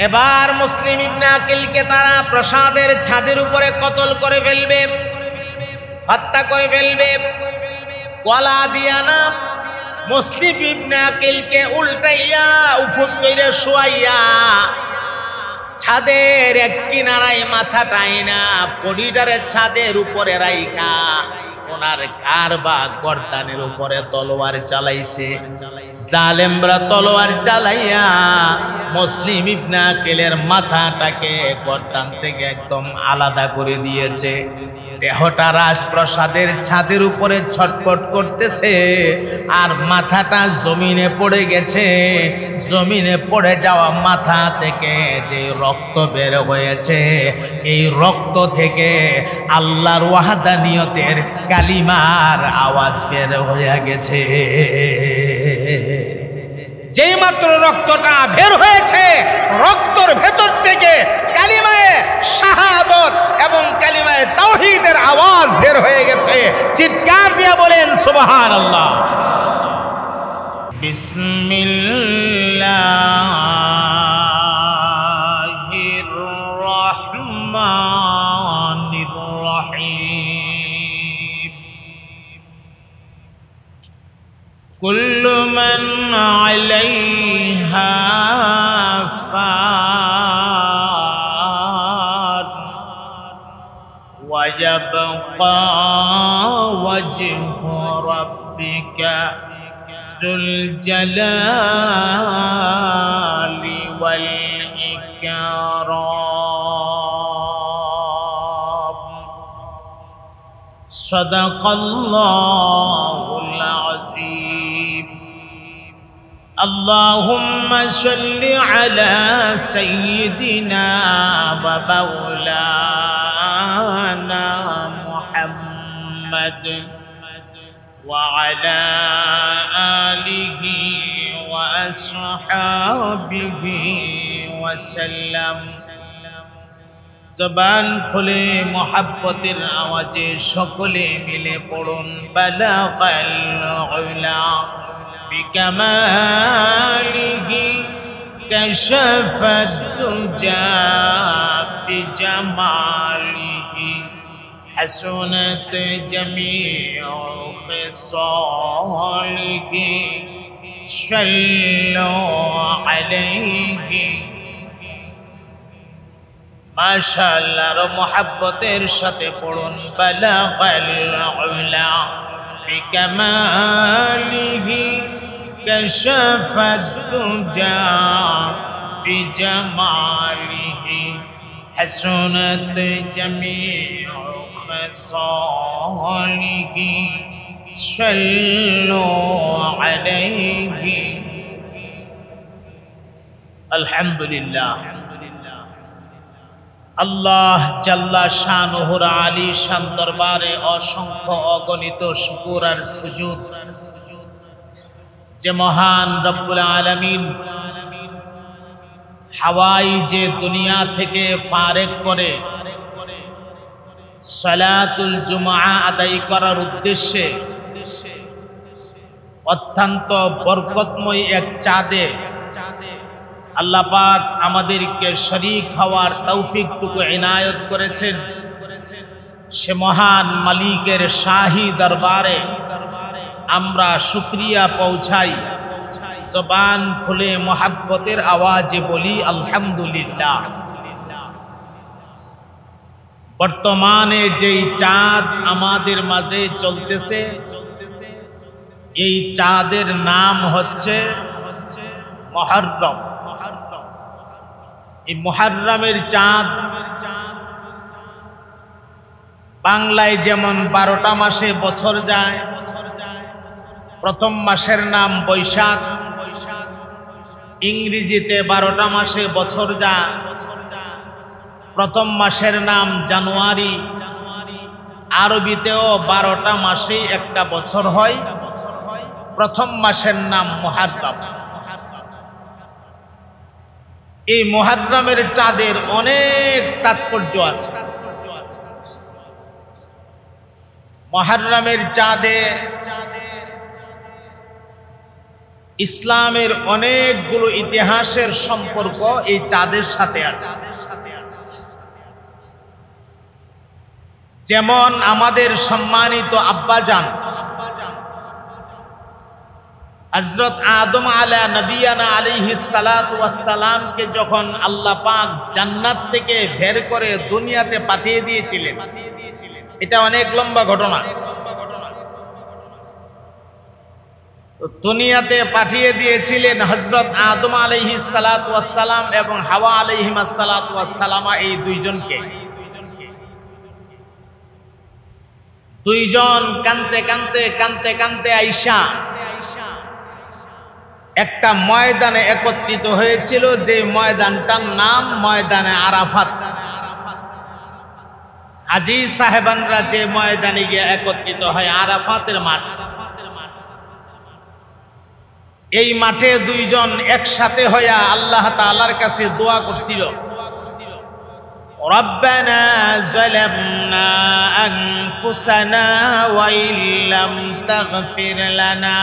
এবার মুসলিম ইবনে আকিলকে তারা প্রাসাদের ছাদের উপরে কতল করে ফেলবে, হত্যা করে ফেলবে। কলা দিয়া না মুসলিম ইবনে আকিলকে উল্টাইয়া উফুত কইরা শুয়াইয়া ছাদের এক কিনারায় মাথা টাইনা করিডোরের ছাদের উপরে রাইখা ওনার ঘাড় বা গর্দানের উপরে তলোয়ার চালাইছে। জালেমরা তলোয়ার চালাইয়া মুসলিম ইবনে আকিলের মাথাটাকে গর্দান থেকে একদম আলাদা করে দিয়েছে। দেহটা রাজপ্রাসাদের ছাদের উপরে ছটফট করতেছে আর মাথাটা জমিনে পড়ে গেছে। জমিনে পড়ে যাওয়া মাথা থেকে যে রক্ত বের হয়েছে, এই রক্ত থেকে আল্লাহর ওয়াহদানিয়তের কালিমার আওয়াজ বের হয়ে গেছে। যেই মাত্র রক্তটা বের হয়েছে, রক্তর ভেতর থেকে কালিমায়ে শাহাদাত এবং কালিমায়ে তাওহীদের আওয়াজ বের হয়ে গেছে। চিৎকার দিয়ে বলেন সুবহানাল্লাহ। বিসমিল্লাহির রহমানির রহিম। কুল্লু মান আলাইহা ফান ওয়া ইয়াবকা ওয়াজহু রাব্বিকা যুল জালালি ওয়াল ইকরাম। সাদাকাল্লাহুল আযীম। আল্লাহুম্মা সাল্লি আলা সাইয়্যিদিনা ওয়া মাওলানা মুহাম্মদ ওয়া আলা আলিহি ওয়া আসহাবিহি ওয়া সাল্লাম। জবান খুলে মোহাব্বতের আওয়াজে সকলে মিলে পড়ুন বালাগাল উলা বিকামালিহি কাশাফাত দুজা বিজামালিহি হাসুনাত জামিউ খিসালিহি সাল্লু আলাইহি। মাশাআল্লাহর মোহাব্বতের সাথে পড়ুন বালাগাল উলা বিকামালিহি কাশাফাত দুজা বিজামালিহি হাসুনাত জামিউ খিসালিহি সাল্লু আলাইহি। আলহামদুলিল্লাহ। আল্লাহ জাল্লা শানুহুর আলী শান দরবারে অসংখ্য অগণিত শুকর আর সুজুদ যে মহান রব্বুল আলামিন হাওয়াই যে দুনিয়া থেকে ফারেক করে সালাতুল জুমআ আদায় করার উদ্দেশ্যে অত্যন্ত বরকতময় এক চাঁদে আল্লাহ পাক আমাদেরকে শরীক হওয়ার তৌফিকটুকু ইনায়ত করেছেন। সে মহান মালিকের শাহী দরবারে আমরা শুকরিয়া পৌঁছাই। জবান খুলে মোহাব্বতের আওয়াজে বলি আলহামদুলিল্লাহ। বর্তমানে যেই চাঁদ আমাদের মাঝে চলতেছে, এই চাঁদের নাম হচ্ছে মুহররম। এই মুহররমের চাঁদ বাংলায় যেমন 12টা মাসে বছর যায়, প্রথম মাসের নাম বৈশাখ, ইংরেজিতে 12টা মাসে বছর যায়, প্রথম মাসের নাম জানুয়ারি, আরবিতেও 12টা মাসে একটা বছর হয়, প্রথম মাসের নাম মুহররম। এই মুহররমের চাঁদের অনেক তাৎপর্য আছে। মুহররমের চাঁদে ইসলামের অনেকগুলো ইতিহাসের সম্পর্ক এই চাঁদের সাথে আছে। যেমন আমাদের সম্মানিত আব্বাজান হযরত আদম আলা নবিয়ানা আলাইহিস সালাতু ওয়াস সালামকে যখন আল্লাহ পাক জান্নাত থেকে বের করে দুনিয়াতে পাঠিয়ে দিয়েছিলেন, এটা অনেক লম্বা ঘটনা। দুনিয়াতে পাঠিয়ে দিয়েছিলেন হযরত আদম আলাইহিস সালাতু ওয়াস সালাম এবং হাওয়া আলাইহিমাস সালাতু ওয়াস সালামা, এই দুইজনকে। দুইজন কানতে কানতে কানতে কানতে আইসা একটা ময়দানে একত্রিত হয়েছিল, যে ময়দানটার নাম ময়দানে আরাফাত। হাজী সাহেবানরা যে ময়দানে গিয়ে একত্রিত হয়, আরাফাতের মাঠ। এই মাঠে দুইজন একসাথে হইয়া আল্লাহ তাআলার কাছে দোয়া করছিল, রব্বানা যালামনা আনফুসানা ওয়া ইল্লাম তাগফির লানা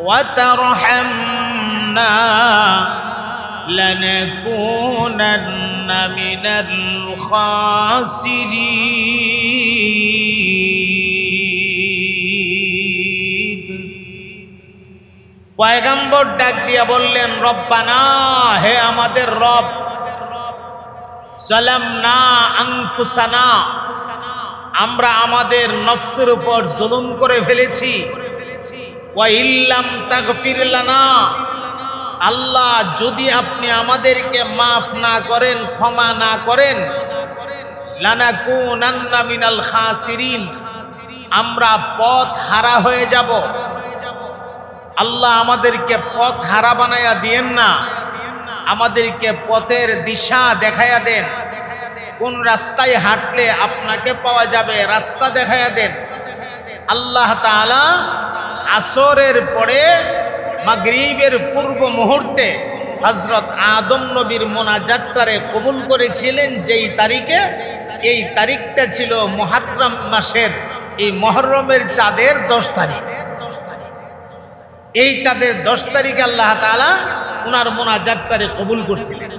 ওয়া তারহামনা লানাকুনান্না মিনাল খাসিরিন। পয়গম্বর ডাক দিয়া বললেন, রব্বানা, হে আমাদের রব, যালামনা আনফুসানা, আমরা আমাদের নফসের উপর জুলুম করে ফেলেছি, ওয়া ইল্লাম তাগফির লানা, আল্লাহ যদি আপনি আমাদেরকে মাফ না করেন, ক্ষমা না করেন, লানাকুনান্না মিনাল খাসিরিন, আমরা পথ হারা হয়ে যাব। আল্লাহ আমাদেরকে পথ হারা বানায়া দিয়েন না, আমাদেরকে পথের দিশা দেখায়া দেন, কোন রাস্তায় হাঁটলে আপনাকে পাওয়া যাবে রাস্তা দেখায়া দেন। আল্লাহ তাআলা আসরের পরে মাগরিবের পূর্ব মুহূর্তে হযরত আদম নবীর মোনাজাতটারে কবুল করেছিলেন যেই তারিখে, এই তারিখটা ছিল মুহররম মাসের এই মুহররমের চাঁদের 10 তারিখ। এই চাঁদের 10 তারিখে আল্লাহ তাআলা উনার মোনাজাতটারে কবুল করছিলেন।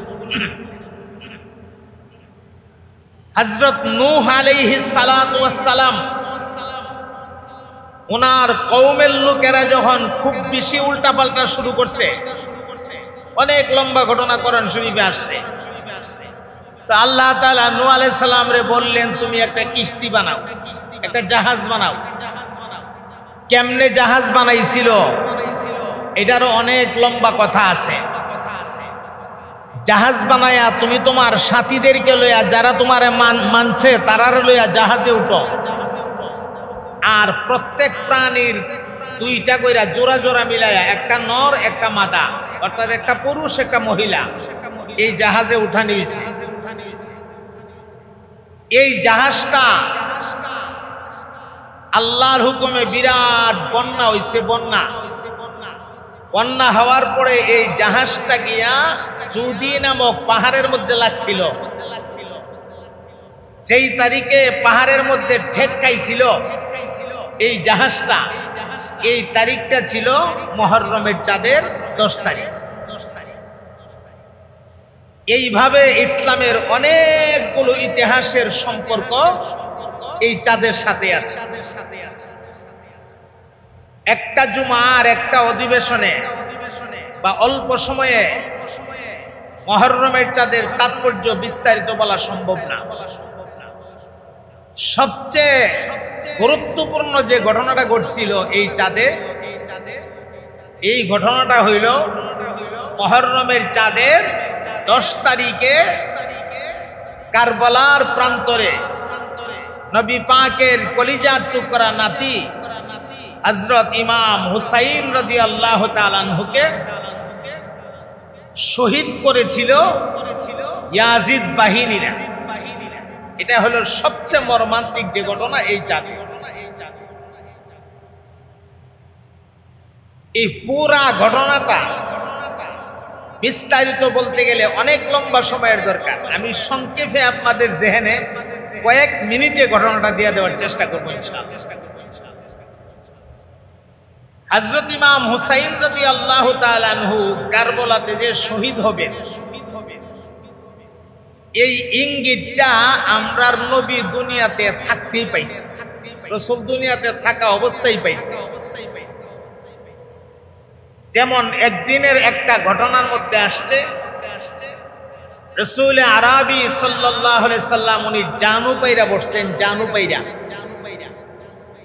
হযরত নূহ আলাইহিস সালাতু ওয়াস সালাম, ওনার কওমের লোকেরা যখন খুব বেশি উল্টাপাল্টা শুরু করছে, অনেক লম্বা ঘটনা কোরআন শরীফে আসছে, তো আল্লাহ তাআলা নূহ আলাইহিস সালাম রে বললেন, তুমি একটা কিস্তি বানাও, একটা জাহাজ বানাও। কেমনে জাহাজ বানাইছিল এটারও অনেক লম্বা কথা আছে। জাহাজ বানায়া তুমি তোমার সাথীদেরকে লইয়া, যারা তোমারে মানছে তারারে লইয়া জাহাজে উঠো, আর প্রত্যেক প্রাণীর 2টা কইরা জোড়া জোড়া মিলাইয়া, একটা নর একটা মাদা, অর্থাৎ একটা পুরুষ একটা মহিলা, এই জাহাজে উঠানি হইছে। এই জাহাজটা আল্লাহর হুকুমে বিরাট বন্যা হইছে। বন্যা হওয়ার পরে এই জাহাজটা গিয়া জুদি নামক পাহাড়ের মধ্যে লাগছিল। সেই তারিখে পাহাড়ের মধ্যে ঠেকাইছিল এই জাহাজটা, এই তারিখটা ছিল মুহররমের চাঁদের 10 তারিখ। এইভাবে ইসলামের অনেকগুলো ইতিহাসের সম্পর্ক এই চাঁদের সাথে আছে। একটা জুমার একটা অধিবেশনে বা অল্প সময়ে মুহররমের চাঁদের তাৎপর্য বিস্তারিত বলা সম্ভব না। সবচেয়ে গুরুত্বপূর্ণ যে ঘটনাটা ঘটছিল এই চাঁদে, এই ঘটনাটা হইল মুহররমের চাঁদের 10 তারিখে কারবালার প্রান্তরে নবী পাকের কলিজার টুকরা নাতি হযরত ইমাম হুসাইন রাদিয়াল্লাহু তাআলা আনহুকে শহীদ করেছিল ইয়াজিদ বাহিনীরা। এটা হলো সবচেয়ে মর্মান্তিক যে ঘটনা এই চাঁদে। এই পুরা ঘটনাটা বিস্তারিত বলতে গেলে অনেক লম্বা সময়ের দরকার। আমি সংক্ষেপে আপনাদের জেহেনে কয়েক মিনিটে ঘটনাটা দিয়ে দেওয়ার চেষ্টা করবো ইনশাআল্লাহ। হযরত ইমাম হুসাইন রাদিয়াল্লাহু তাআলা আনহু কারবালাতে যে শহীদ হবেন, এই ইঙ্গিতটা আমরার নবী দুনিয়াতে থাকতেই পাইছে, রাসূল দুনিয়াতে থাকা অবস্থায় পাইছে। যেমন একদিনের একটা ঘটনার মধ্যে আসছে, রাসূল আরবি সাল্লাল্লাহু আলাইহি সাল্লাম উনি জানু পাইরা বসতেন।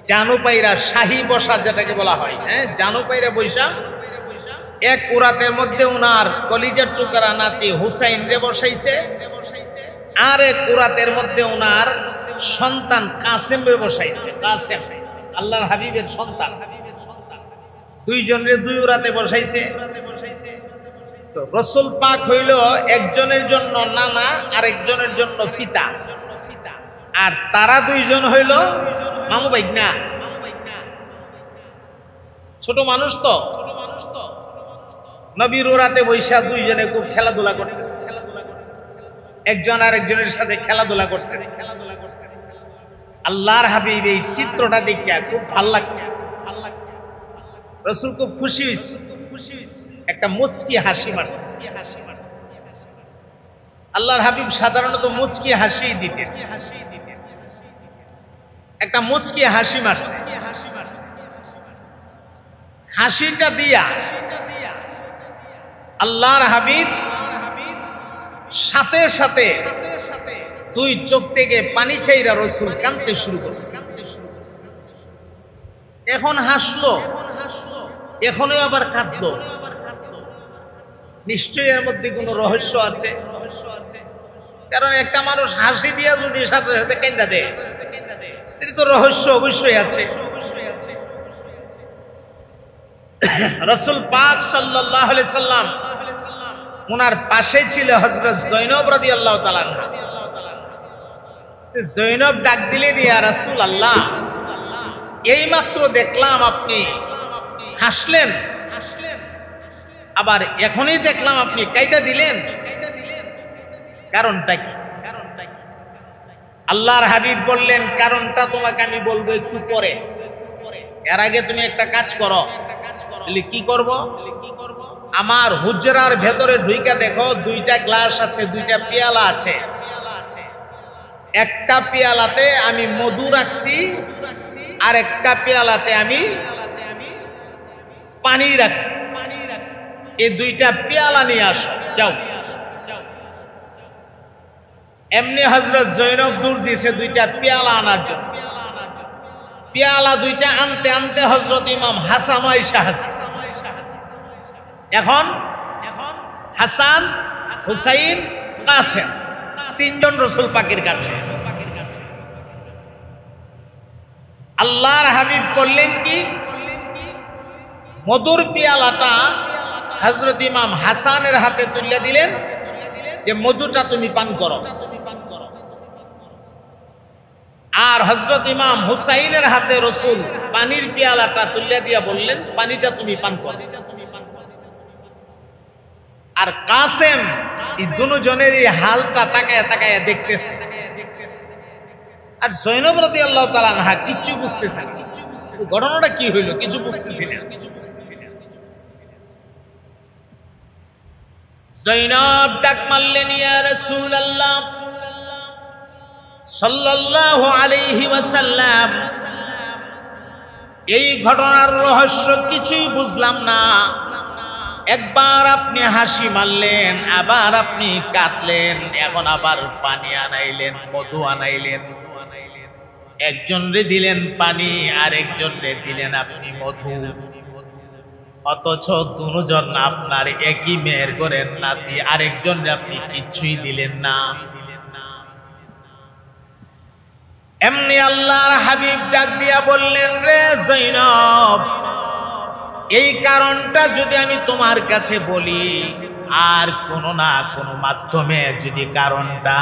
জানু পাইরা শাহী বসা যেটাকে বলা হয়, হ্যাঁ, জানু পাইরা বৈশা এক কুরাতের মধ্যে উনার কলিজার টুকরা নাতি হুসাইন রে বসাইছে, আর এক কুরাতের মধ্যে উনার সন্তান কাসেম রে বসাইছে। কাসেম আল্লাহর হাবিবের সন্তান, দুইজনরে দুই উরাতে বসাইছে। রাসূল পাক হইল একজনের জন্য নানা আর একজনের জন্য পিতা, আর তারা দুইজন হইল মামু ভাইগনা। ছোট মানুষ তো, নবীর উরাতে বৈশা দুইজনে খুব খেলাধুলা করতেছে, একজন আর একজনের সাথে খেলাধুলা করতেছে। আল্লাহর হাবিব এই চিত্রটা দেখে খুব ভালো লাগছে, রাসূল খুব খুশি হয়েছে, একটা মুচকি হাসি মারছে। আল্লাহর হাবিব সাধারণত মুচকি হাসি দিতেন, একটা মুচকি হাসি মারছে। হাসিটা দিয়া আল্লাহর হাবিব সাথে সাথে দুই চোখ থেকে পানি ছাইরা রাসূল কাঁদতে শুরু করছে। এখন হাসলো, এখনো আবার কাঁদলো, নিশ্চয়ই এর মধ্যে কোনো রহস্য আছে। কারণ একটা মানুষ হাসি দিয়া যদি সাথে সাথে কাঁদা দেয়, এর তো রহস্য অবশ্যই আছে। রাসূল পাক সাল্লাল্লাহু আলাইহি সাল্লাম ওনার পাশে ছিল হযরত জয়নব রাদিয়াল্লাহু তাআলা। জয়নব ডাক দিলেন, ইয়া রাসূলুল্লাহ, এইমাত্র দেখলাম আপনি হাসলেন, আবার এখনই দেখলাম আপনি কাইদা দিলেন, কারণটা কি? আল্লাহর হাবিব বললেন, কারণটা তোমাকে আমি বলবো একটু পরে, এর আগে তুমি একটা কাজ করো। কি করব? আমার হুজরার ভেতরে ঢুইকা দেখো, দুইটা গ্লাস আছে, দুইটা পেয়ালা আছে। একটা পেয়ালাতে আমি মধু রাখছি, আর একটা পেয়ালাতে আমি পানি রাখছি। এই দুইটা পেয়ালা নিয়ে আসো, যাও। এমনি হযরত জয়নব দূর দিয়েছে দুইটা পেয়ালা আনার জন্য। পেয়ালা দুইটা আনতে আনতে হযরত ইমাম হাসান আয়েশা হাসান, এখন হাসান, হুসাইন, কাসেম, তিনজন রাসূল পাকের কাছে। আল্লাহর হাবিব করলেন কি, মধুর পেয়ালাটা হযরত ইমাম হাসানের হাতে তুলে দিলেন, যে মধুটা তুমি পান করো। আর হযরত ইমাম হুসাইনের হাতে রাসূল পানির পেয়ালাটা তুলে দিয়া বললেন, পানিটা তুমি পান করো। আর কাসেম এই দুজনেরই হালটা তাকায় তাকায় দেখতেছে। আর জয়নব রাদিয়াল্লাহু তাআলা আনহা কিছু বুঝতেছে না, ঘটনাটা কি হইল কিছু বুঝতেছি না। জয়নব ডাক মারলেন, ইয়া রাসূলুল্লাহ সাল্লাল্লাহু আলাইহি ওয়াসাল্লাম, এই ঘটনার রহস্য কিছুই বুঝলাম না। একবার আপনি হাসি মারলেন, আবার আপনি কাঁদলেন, এখন আবার পানি আনাইলেন, মধু আনাইলেন। একজনরে দিলেন পানি, আর একজনরে দিলেন আপনি মধু। অথচ দুজন আপনার একই মেয়ের ঘরের নাতি, আরেকজনরে আপনি কিচ্ছুই দিলেন না। এমনি আল্লাহর হাবিব ডাক দিয়া বললেন, রে জয়নব, এই কারণটা যদি আমি তোমার কাছে বলি, আর কোনো না কোনো মাধ্যমে যদি কারণটা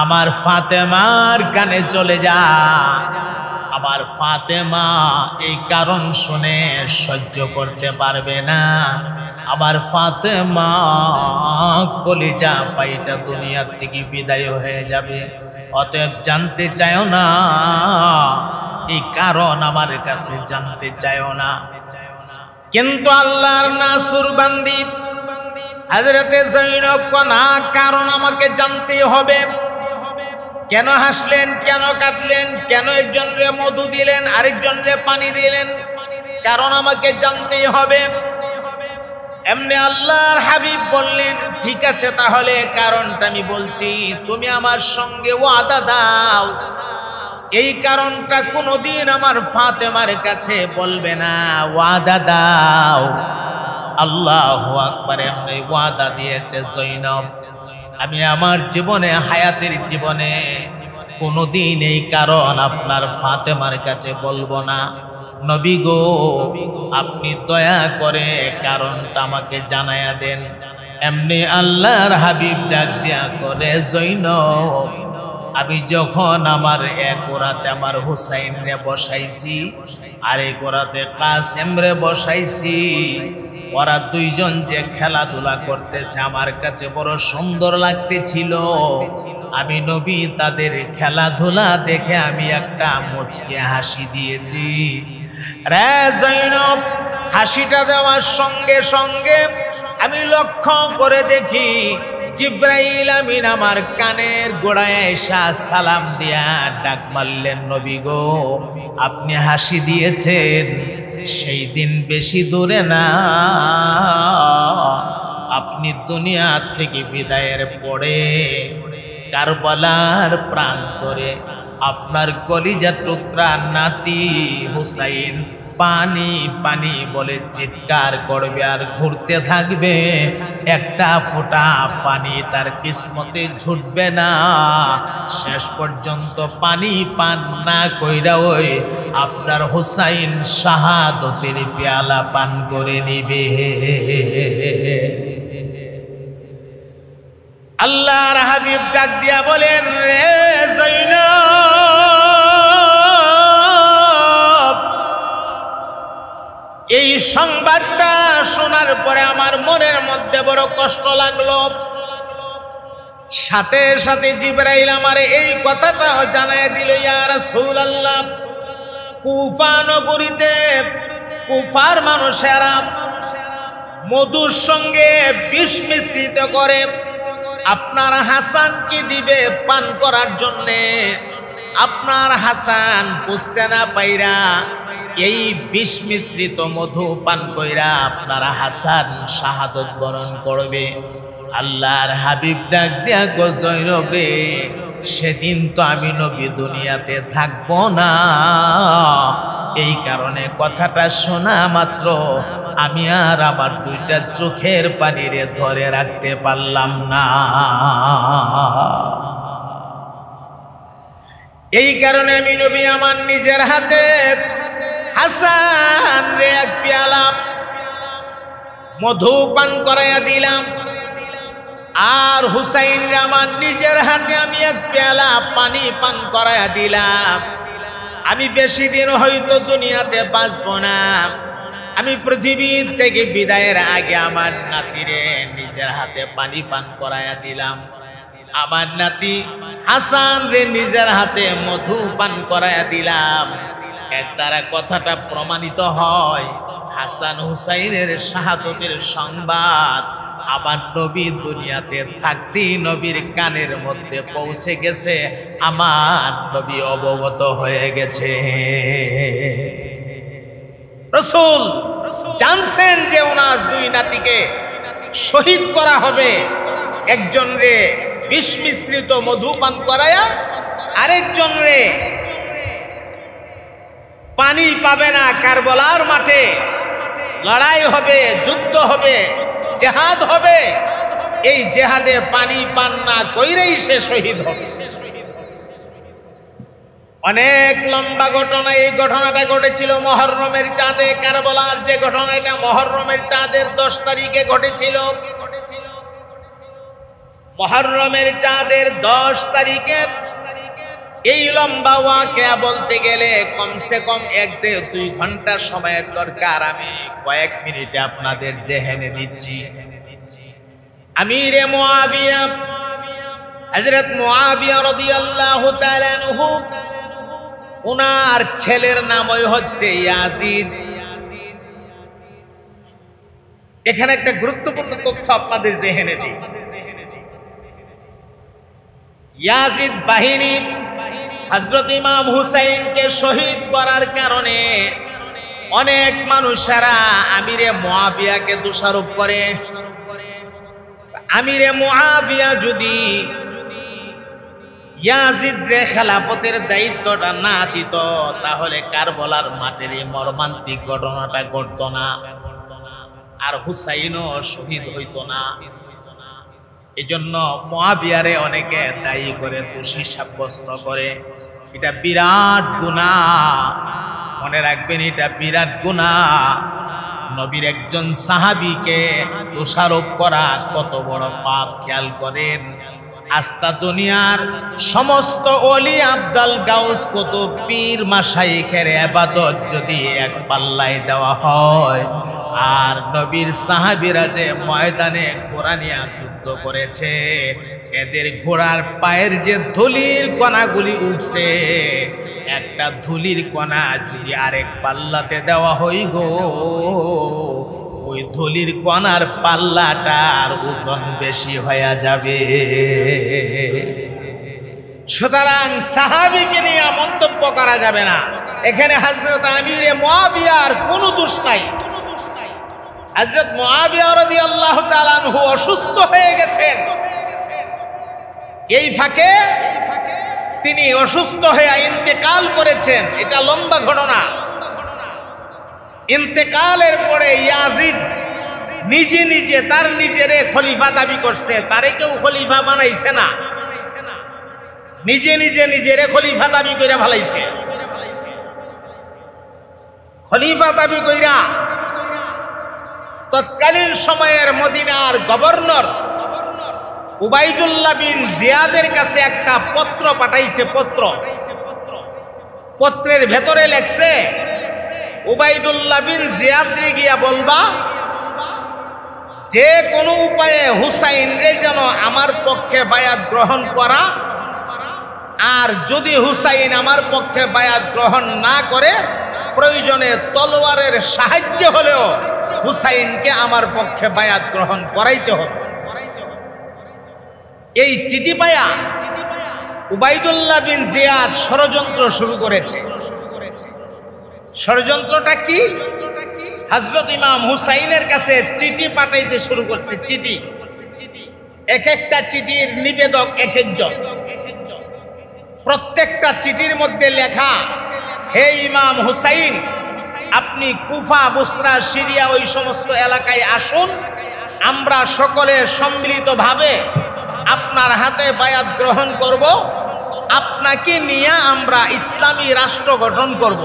আমার ফাতেমার কানে চলে যায়, আমার ফাতেমা এই কারণ শুনে সহ্য করতে পারবে না, আমার ফাতেমা কলিজা ফাইটা দুনিয়ার থেকে বিদায় হয়ে যাবে। অতএব জানতে চাও না, এই কারণ আমার কাছে জানতে চাও না। কিন্তু আল্লাহর নাসুর বান্দি হযরতে যায়েনব না, কারণ আমাকে জানতে হবে। কেন হাসলেন, কেন কাঁদলেন, কেন একজনরে মধু দিলেন আরেকজনরে পানি দিলেন, কারণ আমাকে জানতেই হবে। এমনি আল্লাহর হাবিব বললেন, ঠিক আছে তাহলে কারণটা আমি বলছি, তুমি আমার সঙ্গে ওয়াদা দাও, এই কারণটা কোনোদিন আমার ফাতেমার কাছে বলবে না, ওয়াদা দাও। আল্লাহু আকবার। এমনি ওয়াদা দিয়েছে যায়েনব, আমি আমার জীবনে, হায়াতের জীবনে কোনোদিন এই কারণ আপনার ফাতেমার কাছে বলবো না। নবী গো, আপনি দয়া করে কারণটা আমাকে জানায়া দেন। এমনি আল্লাহর হাবিব ডাক দিয়া করে, যায়েনব, আমি যখন আমার এক ওরাতে আমার হুসাইন রে বসাইছি, আরেক ওরাতে কাসেম রে বসাইছি, ওরা দুইজন যে খেলাধুলা করতেছে আমার কাছে বড় সুন্দর লাগতেছিল। আমি নবী তাদের খেলাধুলা দেখে আমি একটা মুচকে হাসি দিয়েছি। রে যায়েনব, হাসিটা দেওয়ার সঙ্গে সঙ্গে আমি লক্ষ্য করে দেখি জিব্রাইল আমিন আমার কানের গোড়ায় এসে সালাম দিয়া ডাক মারলেন, নবী গো, আপনি হাসি দিয়েছেন, সেই দিন বেশি দূরে না, আপনি দুনিয়া থেকে বিদায়ের পরে কারবালার প্রান্তরে আপনার কলিজার টুকরা নাতি হুসাইন পানি পানি বলে চিৎকার করবে আর ঘুরতে থাকবে, একটা ফোঁটা পানি তার কিসমতে ঝুটবে না। শেষ পর্যন্ত পানি পান না কইরা ওই আপনার হুসাইন শাহাদতের পেয়ালা পান করে নিবে। আল্লাহর হাবিব ডাক দিয়া বলেন, রে যায়েনব, এই সংবাদটা শোনার পরে আমার মনের মধ্যে বড় কষ্ট লাগলো। সাথে সাথে জিবরাইল আমারে এই কথাটাও জানায় দিল, ইয়া রাসূলুল্লাহ, কুফা নগরীতে কুফার মানুষেরা মধুর সঙ্গে বিষ মিশ্রিত করে আপনার হাসানকে দিবে পান করার জন্যে। আপনার হাসান বুঝতে না পাইরা এই বিষ মিশ্রিত মধু পান কইরা আপনার হাসান শাহাদত বরণ করবে। আল্লাহর হাবিব ডাক দিয়া গো, যায়েনব রে, সেদিন তো আমি নবী দুনিয়াতে থাকবো না, এই কারণে কথাটা শোনা মাত্র আমি আর আমার দুইটা চোখের পানিরে ধরে রাখতে পারলাম না। এই কারণে আমি নবী আমার নিজের হাতে হাসান রে এক পেয়ালা মধু পান করাইয়া দিলাম, আর হুসাইন রে আমার নিজের হাতে আমি এক পেয়ালা পানি পান করাইয়া দিলাম। আমি বেশি দিন হয়তো দুনিয়াতে বাঁচবো না, আমি পৃথিবী থেকে বিদায়ের আগে আমার নাতিরে নিজের হাতে পানি পান করাইয়া দিলাম, আমার নাতি হাসান রে নিজের হাতে মধু পান করাইয়া দিলাম। এর দ্বারা কথাটা প্রমাণিত হয়, হাসান হুসাইনের শাহাদতের সংবাদ আমার নবী দুনিয়াতে থাকতেই নবীর কানের মধ্যে পৌঁছে গেছে, আমার নবী অবগত হয়ে গেছে। রাসূল জানছেন যে ওনার দুই নাতিকে শহীদ করা হবে, একজন রে বিষ মিশ্রিত মধু পান করায়া, আরেকজন রে পানি পাবে না, কারবালার মাঠে লড়াই হবে, যুদ্ধ হবে, জিহাদ হবে, এই জিহাদে পানি পান না কইরেই সে শহীদ হবে। অনেক লম্বা ঘটনা। এই ঘটনাটা ঘটেছিল মুহররমের চাঁদে। কারবালার যে ঘটনা, এটা মুহররমের চাঁদের 10 তারিখে ঘটেছিল। মুহররমের চাঁদের 10 তারিখে এই লম্বা ওয়াকিয়া বলতে গেলে কমসে কম 1-2 ঘন্টা সময়ের দরকার। আমি কয়েক মিনিটে আপনাদের জেহেনে দিচ্ছি। আমিরে মুআবিয়া হযরত মুআবিয়া রাদিয়াল্লাহু তাআলা আনহু, ওনার ছেলের নামই হচ্ছে ইয়াজিদ। এখানে একটা গুরুত্বপূর্ণ তথ্য আপনাদের জেহেনে দিই। ইয়াজিদ বাহিনী হযরত ইমাম হুসাইনকে শহীদ করার কারণে অনেক মানুষেরা আমিরে মুআবিয়াকে দোষারোপ করে। আমিরে মুআবিয়া যদি ইয়াজিদের খেলাফতের দায়িত্বটা না দিত তাহলে কারবালার মাঠের এই মর্মান্তিক ঘটনাটা ঘটতো না, আর হুসাইনও শহীদ হইতো না। এজন্য মুআবিয়ারে অনেকে দায়ী করে, দোষী সাব্যস্ত করে। এটা বিরাট গুনাহ, মনে রাখবেন, এটা বিরাট গুনাহ। নবীর একজন সাহাবীকে দোষারোপ করা কত বড় পাপ খেয়াল করেন। আস্তা দুনিয়ার সমস্ত ওলি আব্দাল গাউস কুতুব পীর মাশায়েখের ইবাদত যদি এক পাল্লায় দেওয়া হয়, আর নবীর সাহাবীরা যে ময়দানে কোরআনিয়া যুদ্ধ করেছে, এদের ঘোড়ার পায়ের যে ধুলির কণাগুলি উঠছে, একটা ধুলির কণা যদি আরেক পাল্লাতে দেওয়া হয় গো, ওই ধুলির কণার পাল্লাটার ওজন বেশি হয়ে যাবে। সুতরাং সাহাবীকে নিয়ে মন্তব্য করা যাবে না। এখানে হযরত আমিরে মুআবিয়ার কোনো দোষ নাই। হযরত মুআবিয়া রাদিয়াল্লাহু তাআলা আনহু অসুস্থ হয়ে গেছেন। এই ফাঁকে তিনি অসুস্থ হয়ে ইন্তেকাল করেছেন। এটা লম্বা ঘটনা। ইন্তেকালের পরে ইয়াজিদ নিজে নিজে তার নিজেরে খলিফা দাবি করছে, তারে কেউ খলিফা বানাইছে না, নিজে নিজে নিজেরে খলিফা দাবি কইরা ফেলাইছে। খলিফা দাবি কইরা তৎকালীন সময়ের মদিনার গভর্নর উবাইদুল্লাহ বিন জিয়াদের কাছে একটা পত্র পাঠাইছে। পত্রের ভেতরে লেখছে, উবাইদুল্লাহ বিন জিয়াদরে গিয়া বলবা যে কোনো উপায়ে হুসাইনরে যেন আমার পক্ষে বায়াত গ্রহণ করা, আর যদি হুসাইন আমার পক্ষে বায়াত গ্রহণ না করে প্রয়োজনে তলোয়ারের সাহায্যে হলেও হুসাইনকে আমার পক্ষে বায়াত গ্রহণ করাইতে হবে। এই চিঠি পায়া উবাইদুল্লাহ বিন জিয়াদ ষড়যন্ত্র শুরু করেছে। ষড়যন্ত্রটা কি? হযরত ইমাম হুসাইনের কাছে চিঠি পাঠাইতে শুরু করছে। চিঠি, এক একটা চিঠির নিবেদক এক একজন। প্রত্যেকটা চিঠির মধ্যে লেখা, হে ইমাম হুসাইন, আপনি কুফা, বুসরা, সিরিয়া ওই সমস্ত এলাকায় আসুন, আমরা সকলে সম্মিলিতভাবে আপনার হাতে বায়াত গ্রহণ করব, আপনাকে নিয়ে আমরা ইসলামী রাষ্ট্র গঠন করব,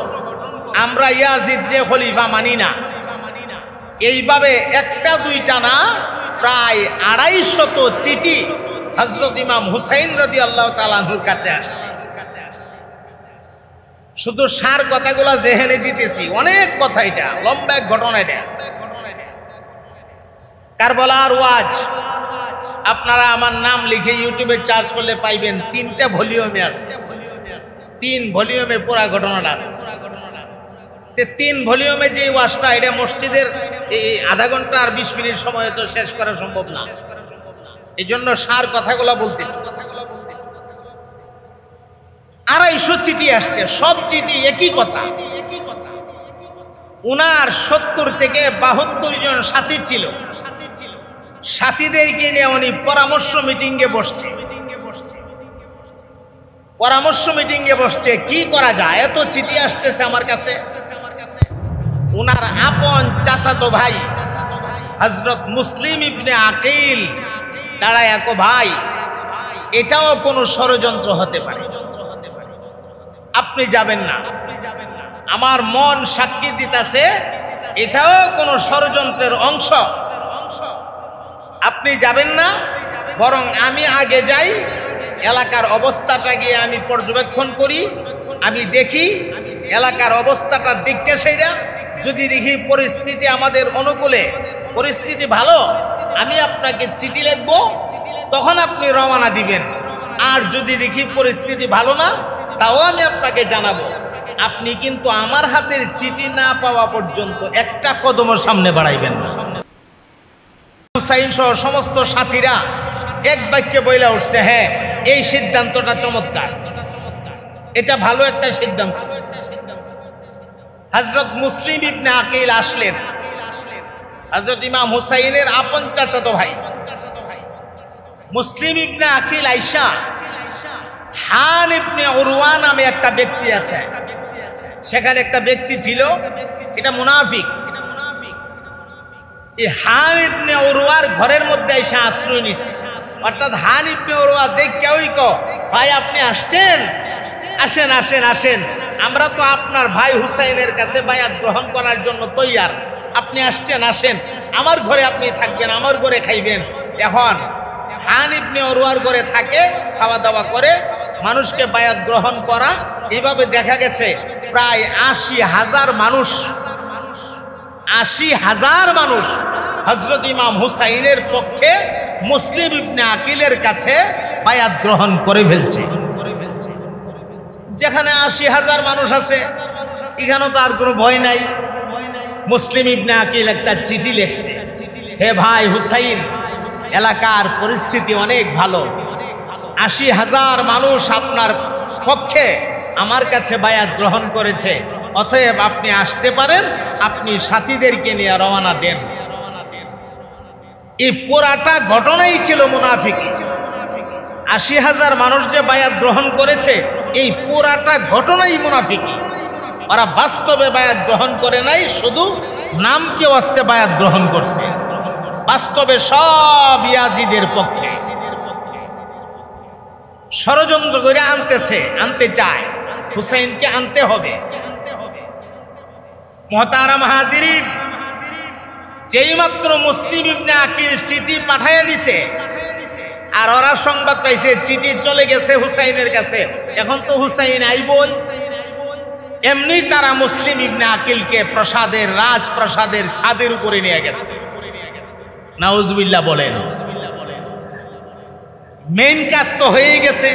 আমরা ইয়াজিদকে খলিফা মানি না। এইভাবে একটা দুইটা না, প্রায় 250 চিঠি হযরত ইমাম হুসাইন রাদিয়াল্লাহু তাআলা আনহুর কাছে আসছে। শুধু সার কথাগুলো জেহেনে দিতেছি, অনেক কথা, এটা লম্বা এক ঘটনা। এটা কারবালার ওয়াজ, আপনারা আমার নাম লিখে ইউটিউবে সার্চ করলে পাইবেন। 3টা ভলিউমে আছে, 3 ভলিউমে পুরা ঘটনাটা আছে। 3 ভলিউমে যে ওয়াজটা, এটা মসজিদের এই আধা ঘন্টা আর 20 মিনিট সময় তো শেষ করা সম্ভব না, এই জন্য সার কথাগুলো বলতেছি। 250 চিঠি আসছে, সব চিঠি একই কথা। উনার 70 থেকে 72 জন সাথী ছিল। সাথীদেরকে নিয়ে উনি পরামর্শ মিটিংয়ে বসছে। পরামর্শ মিটিংয়ে বসছে, কি করা যায়, এত চিঠি আসতেছে আমার কাছে। উনার আপন চাচাতো ভাই হযরত মুসলিম ইবনে আকিল দাঁড়ায়, এক ভাই, এটাও কোনো ষড়যন্ত্র হতে পারে, আপনি যাবেন না। আমার মন সাক্ষী দিতেছে এটাও কোনো ষড়যন্ত্রের অংশ, আপনি যাবেন না, বরং আমি আগে যাই, এলাকার অবস্থাটা গিয়ে আমি পর্যবেক্ষণ করি, আমি দেখি এলাকার অবস্থাটা দেখতে, সেইটা যদি দেখি পরিস্থিতি আমাদের অনুকূলে, পরিস্থিতি ভালো, আমি আপনাকে চিঠি লিখব, তখন আপনি রওনা দিবেন। আর যদি দেখি পরিস্থিতি ভালো না, তাও আমি আপনাকে জানাবো। আপনি কিন্তু আমার হাতের চিঠি না পাওয়া পর্যন্ত একটা কদমও সামনে বাড়াইবেন না। হুসাইন সহ সমস্ত সাথীরা এক বাক্যে বইলা উঠছে, হ্যাঁ এই সিদ্ধান্তটা চমৎকার, এটা ভালো একটা সিদ্ধান্ত। হযরত মুসলিম ইবনে আকিল আসলেন, হযরত ইমাম হুসাইনের আপন চাচাতো ভাই। মুসলিম ইবনে আকিল আইসা হান ইবনে উরওয়া নামে একটা ব্যক্তি আছে, সেখানে একটা ব্যক্তি ছিল, এটা মুনাফিক। এই হান ইবনে উরওয়ার ঘরের মধ্যে এসে আশ্রয় নিছে। অর্থাৎ হান ইবনে উরওয়া দেখে ওই ভাই আপনি আসছেন, আসেন আসেন আসেন, আমরা তো আপনার ভাই হুসাইনের কাছে বায়াত গ্রহণ করার জন্য তৈয়ার, আপনি আসছেন আসেন, আমার ঘরে আপনি থাকবেন, আমার ঘরে খাইবেন। এখন হান ইবনে উরওয়ার ঘরে থাকে, খাওয়া দাওয়া করে, মানুষকে বায়াত গ্রহণ করা। এইভাবে দেখা গেছে প্রায় ৮০,০০০ মানুষ, ৮০,০০০ মানুষ হযরত ইমাম হুসাইনের পক্ষে মুসলিম ইবনে আকিলের কাছে বায়াত গ্রহণ করে ফেলছে। যেখানে ৮০,০০০ মানুষ আছে, এখানে তো আর কোনো ভয় নাই। মুসলিম ইবনে আকিল একটা চিঠি লিখছে, হে ভাই হুসাইন, এলাকার পরিস্থিতি অনেক ভালো, ৮০,০০০ মানুষ আপনার পক্ষে আমার কাছে বায়াত গ্রহণ করেছে, অতএব আপনি আসতে পারেন, আপনি সাথীদেরকে নিয়ে রওনা দেন। এই পুরাটা ঘটনাই ছিল মুনাফিকি। ৮০,০০০ মানুষ যে বায়াত গ্রহণ করেছে, এই পুরাটা ঘটনাই মুনাফিকি। ওরা বাস্তবে বায়াত গ্রহণ করে নাই, শুধু নামকে ওয়াস্তে বায়াত গ্রহণ করছে। বাস্তবে সব ইয়াজিদের পক্ষে ষড়যন্ত্র করে আনতে চায়, হুসাইনকে আনতে হবে। মুহতারাম হাজিরিন, যেই মাত্র মুসলিম ইবনে আকিল চিঠি পাঠাইয়া দিছে, আর ওরা সংবাদ পাইছে চিঠি চলে গেছে হুসাইনের কাছে, এখন তো হুসাইন আইবই। এমনি তারা মুসলিম ইবনে আকিলকে রাজপ্রাসাদের ছাদের উপরে নিয়ে গেছে। নাউজুবিল্লাহ বলেন। মেইন কাজ তো হয়ে গেছে,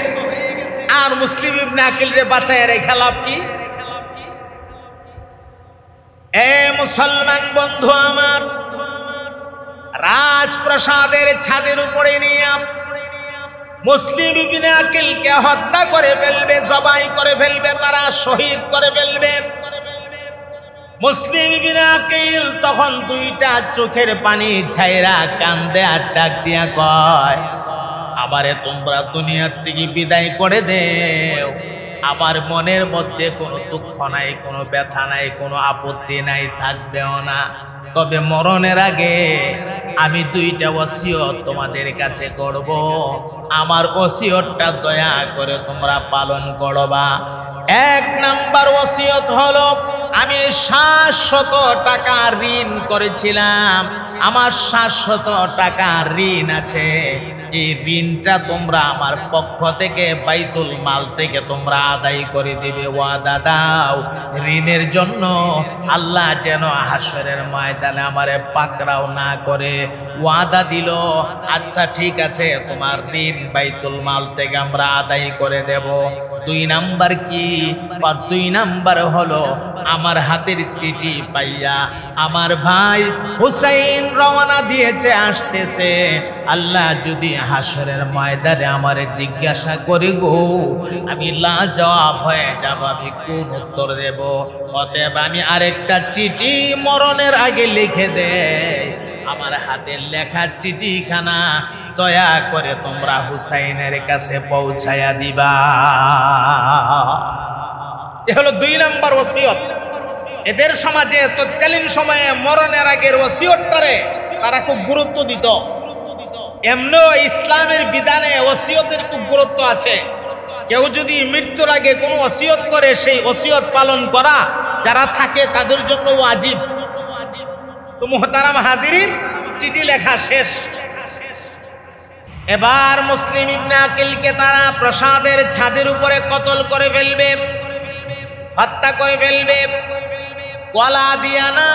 আর মুসলিম ইবনে আকিলরে বাঁচায় রেখে লাভ কি? এ মুসলমান বন্ধু আমার, রাজপ্রাসাদের ছাদের উপরে নিয়ে মুসলিম ইবনে আকিলকে হত্যা করে ফেলবে, জবাই করে ফেলবে, তারা শহীদ করে ফেলবে। মুসলিম ইবনে আকিল তখন দুইটা চোখের পানি ছাইরা কান্দে আর ডাক দিয়া কয়, আমারে তোমরা দুনিয়ার থেকে বিদায় করে দেও, আমার মনের মধ্যে কোনো দুঃখ নাই, কোনো ব্যথা নাই, কোনো আপত্তি নাই, থাকবেও না। তবে মরণের আগে আমি দুইটা ওসিয়ত তোমাদের কাছে করব, আমার ওসিয়তটা দয়া করে তোমরা পালন করবা। ১ নাম্বার ওসিয়ত হলো, আমি ৭০০ টাকা ঋণ করেছিলাম, আমার ৭০০ টাকা ঋণ আছে, এই ঋণটা তোমরা আমার পক্ষ থেকে বাইতুল মাল থেকে তোমরা আদায় করে দিবে। ওয়াদা দাও, ঋণের জন্য আল্লাহ যেন হাসরের ময়দানে আমারে পাকড়াও না করে। ওয়াদা দিল, আচ্ছা ঠিক আছে, তোমার ঋণ বাইতুল মাল থেকে আমরা আদায় করে দেব। ২ নাম্বার কি? ২ নাম্বার হলো, আমার হাতের চিঠি পাইয়া আমার ভাই হুসাইন রওনা দিয়েছে, আসতেছে। আল্লাহ যদি হাসরের ময়দানে আমারে জিজ্ঞাসা করে গো, আমি লাজবাব হয়ে যাব, আমি কোন উত্তর দেব? অতএব আমি আরেকটা চিঠি মরণের আগে লিখে দেই, আমার হাতের লেখা চিঠিখানা দয়া করে তোমরা হুসাইনের কাছে পৌঁছায়া দিবা। এ হলো ২ নাম্বার ওসিয়ত। এদের সমাজে তৎকালীন সময়ে মরণের আগের ওসিয়তটারে তারা খুব গুরুত্ব দিত। এমনও ইসলামের বিধানে ওসিয়তের খুব গুরুত্ব আছে। কেউ যদি মৃত্যুর আগে কোনো ওসিয়ত করে, সেই ওসিয়ত পালন করা যারা থাকে তাদের জন্য ওয়াজিব। তো মুহতারাম হাজিরিন, চিঠি লেখা শেষ। এবার মুসলিম ইবনে আকিলকে তারা প্রাসাদের ছাদের উপরে কতল করে ফেলবে, হত্যা করে ফেলবে। গলা দিয়া না,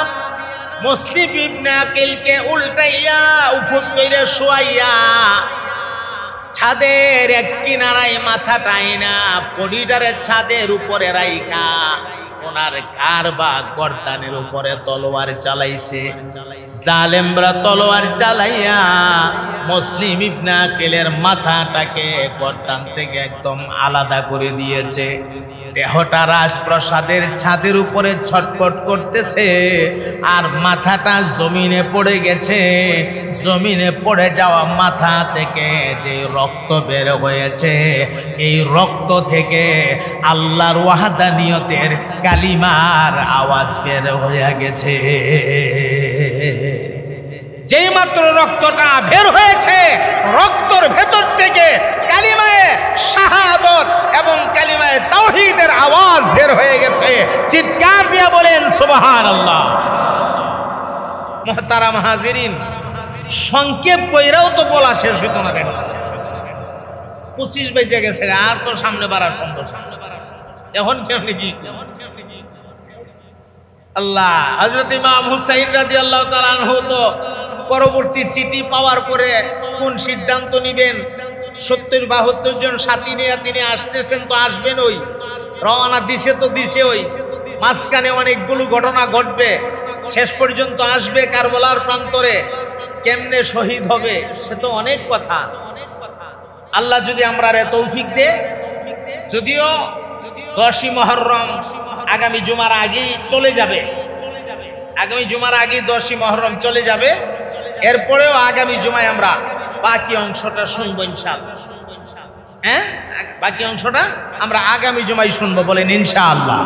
মুসলিম ইবনে আকিলকে উল্টাইয়া উফুত কইরে শোয়াইয়া ছাদের এক কিনারায় মাথা টাইনা করিডোরের ছাদের উপরে রাইখা ওনার ঘাড় বা গর্দানের উপরে তলোয়ার চালাইছে। জালেমরা তলোয়ার চালাইয়া মুসলিম ইবনে আকিলের মাথাটাকে গর্দান থেকে একদম আলাদা করে দিয়েছে। দেহটা রাজপ্রাসাদের ছাদের উপরে ছটফট করতেছে, আর মাথাটা জমিনে পড়ে গেছে। জমিনে পড়ে যাওয়া মাথা থেকে যে রক্ত বের হয়েছে, এই রক্ত থেকে আল্লাহর ওয়াহদানিয়তের কালিমার আওয়াজ বের হয়ে গেছে। যেই মাত্র রক্তটা বের হয়েছে, রক্তর ভেতর থেকে কালিমায়ে শাহাদাত এবং কালিমায়ে তাওহীদের আওয়াজ বের হয়ে গেছে। চিৎকার দিয়ে বলেন সুবহানাল্লাহ। মুহতারাম হাজিরিন, সংক্ষেপ কইরাও তো বলা শেষ হইতো না কেন? 25 বেজে গেছে, আর তো সামনে বাড়া সুন্দর। এখন কেমনি কি আল্লাহ, হযরত ইমাম হুসাইন রাদিয়াল্লাহু তাআলা আনহু তো পরবর্তী চিঠি পাওয়ার পরে কোন সিদ্ধান্ত নিবেন, 70-72 জন সাথী নিয়ে তিনি আসতেছেন, তো আসবেন, ওই রওনা দিছে তো দিছে, ওই মাঝখানে অনেকগুলো ঘটনা ঘটবে, শেষ পর্যন্ত আসবে কারবালার প্রান্তরে। কেমনে শহীদ হবে সে তো অনেক কথা। আল্লাহ যদি আমরা তৌফিক দে, যদিও 10ই মুহররম আগামী জুমার আগেই চলে যাবে, আগামী জুমার আগেই 10ই মুহররম চলে যাবে, এরপরেও আগামী জুমায় আমরা বাকি অংশটা শুনবো ইনশাআল্লাহ। হ্যাঁ, বাকি অংশটা আমরা আগামী জুমায় শুনবো, বলেন ইনশাআল্লাহ।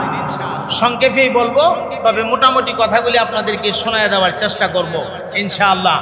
সংক্ষেপেই বলবো, তবে মোটামুটি কথাগুলি আপনাদেরকে শোনায় দেওয়ার চেষ্টা করব ইনশাআল্লাহ।